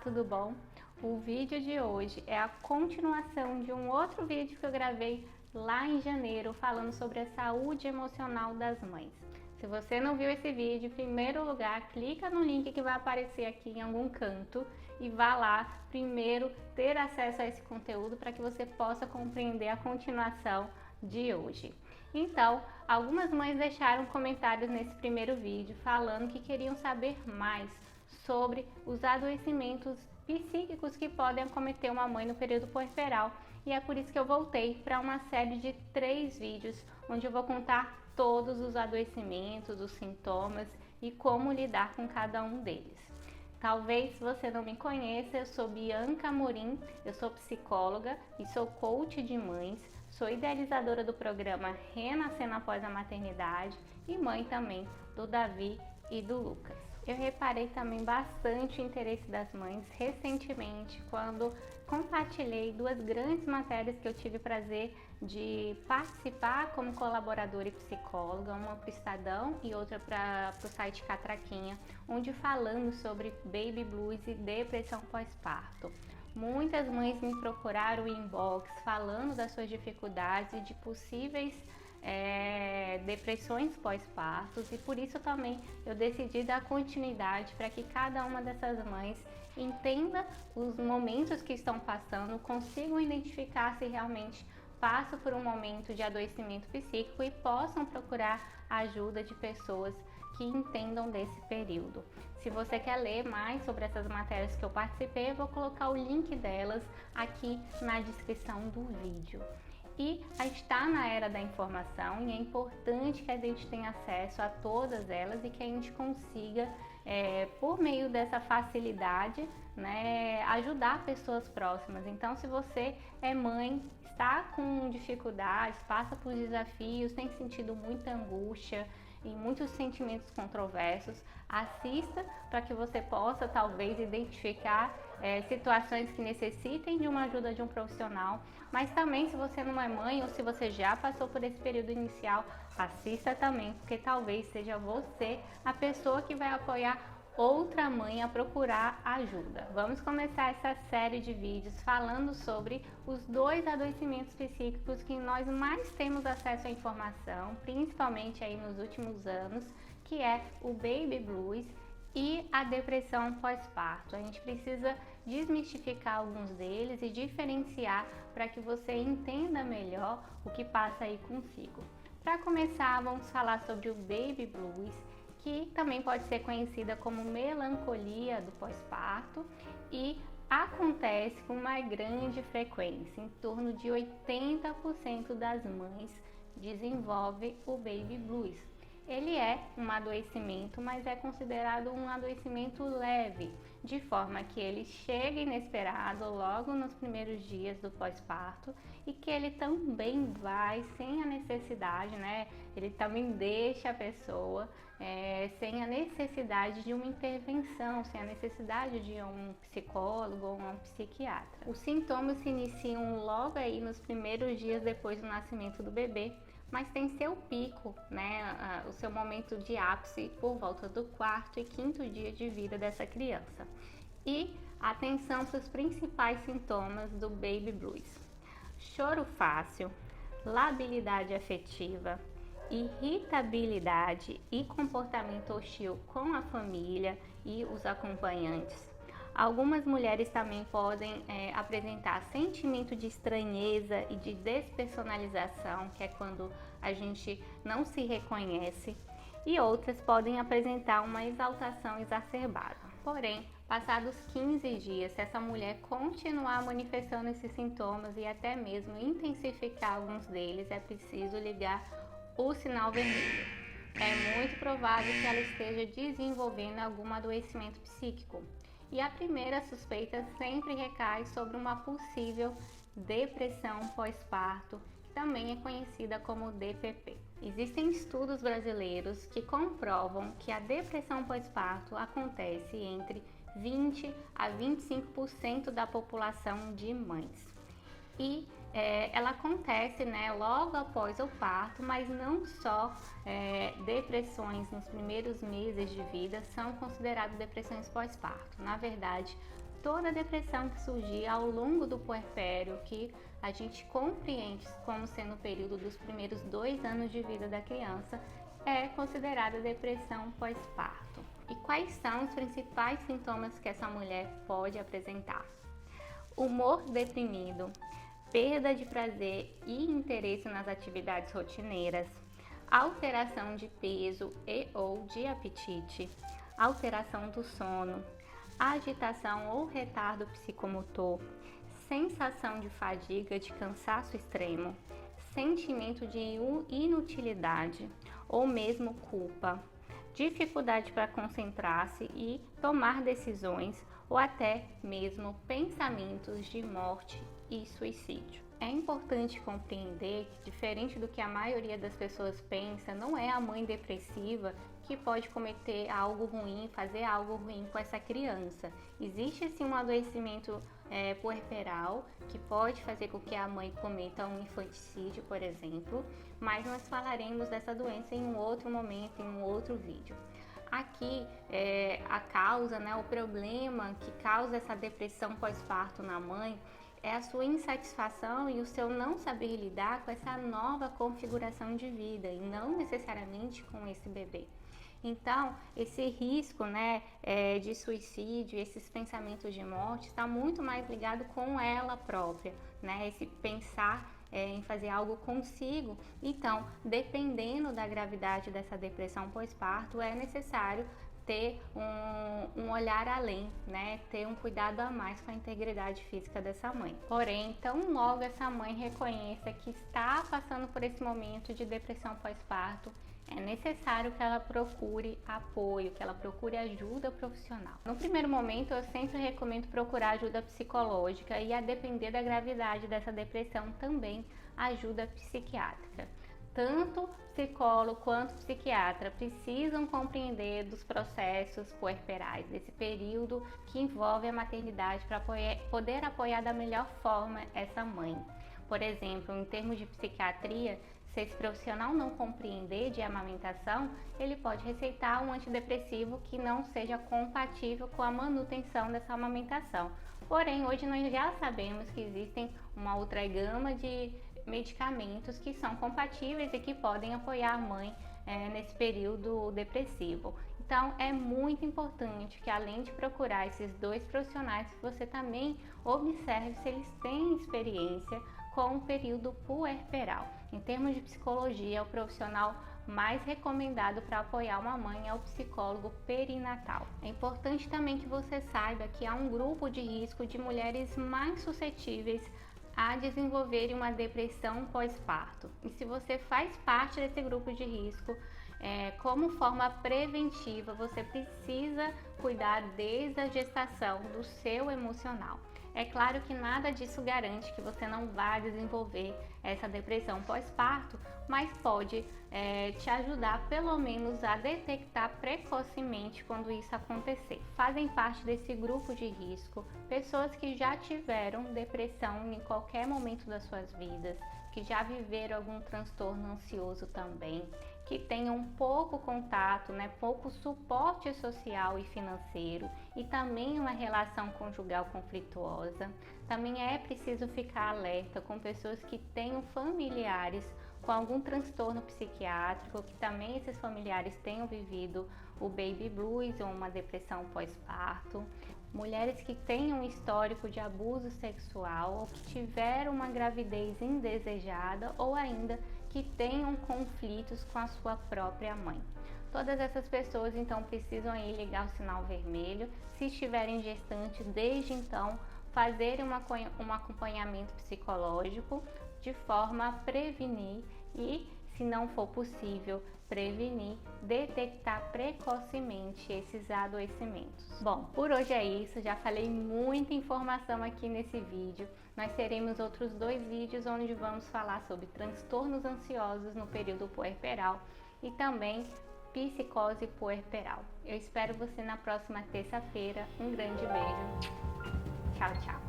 tudo bom? O vídeo de hoje é a continuação de um outro vídeo que eu gravei lá em janeiro falando sobre a saúde emocional das mães. Se você não viu esse vídeo, em primeiro lugar, clica no link que vai aparecer aqui em algum canto e vá lá primeiro ter acesso a esse conteúdo para que você possa compreender a continuação de hoje. Então, algumas mães deixaram comentários nesse primeiro vídeo falando que queriam saber mais sobre os adoecimentos psíquicos que podem acometer uma mãe no período puerperal, e é por isso que eu voltei para uma série de 3 vídeos onde eu vou contar todos os adoecimentos, os sintomas e como lidar com cada um deles. Talvez você não me conheça, eu sou Bianca Amorim, eu sou psicóloga e sou coach de mães, sou idealizadora do programa Renascendo Após a Maternidade e mãe também do Davi e do Lucas. Eu reparei também bastante o interesse das mães recentemente quando compartilhei 2 grandes matérias que eu tive prazer de participar como colaboradora e psicóloga, uma para o Estadão e outra para o site Catraquinha, onde falamos sobre baby blues e depressão pós-parto. Muitas mães me procuraram em inbox falando das suas dificuldades e de possíveis depressões pós-partos, e por isso também eu decidi dar continuidade para que cada uma dessas mães entenda os momentos que estão passando, consigam identificar se realmente passam por um momento de adoecimento psíquico e possam procurar a ajuda de pessoas que entendam desse período. Se você quer ler mais sobre essas matérias que eu participei, eu vou colocar o link delas aqui na descrição do vídeo. E a gente está na era da informação e é importante que a gente tenha acesso a todas elas e que a gente consiga, por meio dessa facilidade, né, ajudar pessoas próximas. Então, se você é mãe, está com dificuldades, passa por desafios, tem sentido muita angústia e muitos sentimentos controversos, assista para que você possa talvez identificar situações que necessitem de uma ajuda de um profissional, mas também se você não é mãe ou se você já passou por esse período inicial, assista também, porque talvez seja você a pessoa que vai apoiar outra mãe a procurar ajuda. Vamos começar essa série de vídeos falando sobre os 2 adoecimentos psíquicos que nós mais temos acesso à informação, principalmente aí nos últimos anos, que é o baby blues e a depressão pós-parto. A gente precisa desmistificar alguns deles e diferenciar para que você entenda melhor o que passa aí consigo. Para começar, vamos falar sobre o baby blues, que também pode ser conhecida como melancolia do pós-parto e acontece com uma grande frequência. Em torno de 80% das mães desenvolve o baby blues. Ele é um adoecimento, mas é considerado um adoecimento leve, de forma que ele chega inesperado logo nos primeiros dias do pós-parto e que ele também vai sem a necessidade, né? Ele também deixa a pessoa sem a necessidade de uma intervenção, sem a necessidade de um psicólogo ou um psiquiatra. Os sintomas se iniciam logo aí nos primeiros dias depois do nascimento do bebê, mas tem seu pico, né, o seu momento de ápice por volta do 4º e 5º dia de vida dessa criança. E atenção para os principais sintomas do baby blues: choro fácil, labilidade afetiva, irritabilidade e comportamento hostil com a família e os acompanhantes. Algumas mulheres também podem apresentar sentimento de estranheza e de despersonalização, que é quando a gente não se reconhece, e outras podem apresentar uma exaltação exacerbada. Porém, passados 15 dias, se essa mulher continuar manifestando esses sintomas e até mesmo intensificar alguns deles, é preciso ligar o sinal vermelho. É muito provável que ela esteja desenvolvendo algum adoecimento psíquico. E a primeira suspeita sempre recai sobre uma possível depressão pós-parto, que também é conhecida como DPP. Existem estudos brasileiros que comprovam que a depressão pós-parto acontece entre 20 a 25% da população de mães. E ela acontece, né, logo após o parto, mas não só depressões nos primeiros meses de vida são consideradas depressões pós-parto. Na verdade, toda a depressão que surgir ao longo do puerpério, que a gente compreende como sendo o período dos primeiros 2 anos de vida da criança, é considerada depressão pós-parto. E quais são os principais sintomas que essa mulher pode apresentar? Humor deprimido, perda de prazer e interesse nas atividades rotineiras, alteração de peso e ou de apetite, alteração do sono, agitação ou retardo psicomotor, sensação de fadiga, de cansaço extremo, sentimento de inutilidade ou mesmo culpa, dificuldade para concentrar-se e tomar decisões ou até mesmo pensamentos de morte e suicídio. É importante compreender que, diferente do que a maioria das pessoas pensa, não é a mãe depressiva que pode cometer algo ruim, fazer algo ruim com essa criança. Existe sim um adoecimento puerperal que pode fazer com que a mãe cometa um infanticídio, por exemplo, mas nós falaremos dessa doença em um outro momento, em um outro vídeo. Aqui a causa, o problema que causa essa depressão pós-parto na mãe é a sua insatisfação e o seu não saber lidar com essa nova configuração de vida e não necessariamente com esse bebê. Então, esse risco de suicídio, esses pensamentos de morte, está muito mais ligado com ela própria, esse pensar em fazer algo consigo. Então, dependendo da gravidade dessa depressão pós-parto, é necessário ter um olhar além, ter um cuidado a mais com a integridade física dessa mãe. Porém, tão logo essa mãe reconheça que está passando por esse momento de depressão pós-parto, é necessário que ela procure apoio, que ela procure ajuda profissional. No primeiro momento, eu sempre recomendo procurar ajuda psicológica e, a depender da gravidade dessa depressão, também ajuda psiquiátrica. Tanto psicólogo quanto psiquiatra precisam compreender dos processos puerperais, desse período que envolve a maternidade, para poder apoiar da melhor forma essa mãe. Por exemplo, em termos de psiquiatria, se esse profissional não compreender de amamentação, ele pode receitar um antidepressivo que não seja compatível com a manutenção dessa amamentação. Porém, hoje nós já sabemos que existem uma outra gama de medicamentos que são compatíveis e que podem apoiar a mãe nesse período depressivo. Então, é muito importante que, além de procurar esses 2 profissionais, você também observe se eles têm experiência com o período puerperal. Em termos de psicologia, o profissional mais recomendado para apoiar uma mãe é o psicólogo perinatal. É importante também que você saiba que há um grupo de risco de mulheres mais suscetíveis a desenvolverem uma depressão pós-parto. E se você faz parte desse grupo de risco, como forma preventiva, você precisa cuidar desde a gestação do seu emocional. É claro que nada disso garante que você não vá desenvolver essa depressão pós-parto, mas pode te ajudar pelo menos a detectar precocemente quando isso acontecer. Fazem parte desse grupo de risco pessoas que já tiveram depressão em qualquer momento das suas vidas, que já viveram algum transtorno ansioso também, que tenham pouco contato, pouco suporte social e financeiro e também uma relação conjugal conflituosa. Também é preciso ficar alerta com pessoas que tenham familiares com algum transtorno psiquiátrico, que também esses familiares tenham vivido o baby blues ou uma depressão pós-parto. Mulheres que tenham histórico de abuso sexual ou que tiveram uma gravidez indesejada ou ainda que tenham conflitos com a sua própria mãe. Todas essas pessoas então precisam aí ligar o sinal vermelho. Se estiverem gestantes, desde então fazerem um acompanhamento psicológico de forma a prevenir e, se não for possível prevenir, detectar precocemente esses adoecimentos. Bom, por hoje é isso, já falei muita informação aqui nesse vídeo. Nós teremos outros 2 vídeos onde vamos falar sobre transtornos ansiosos no período puerperal e também psicose puerperal. Eu espero você na próxima terça-feira. Um grande beijo. Tchau, tchau.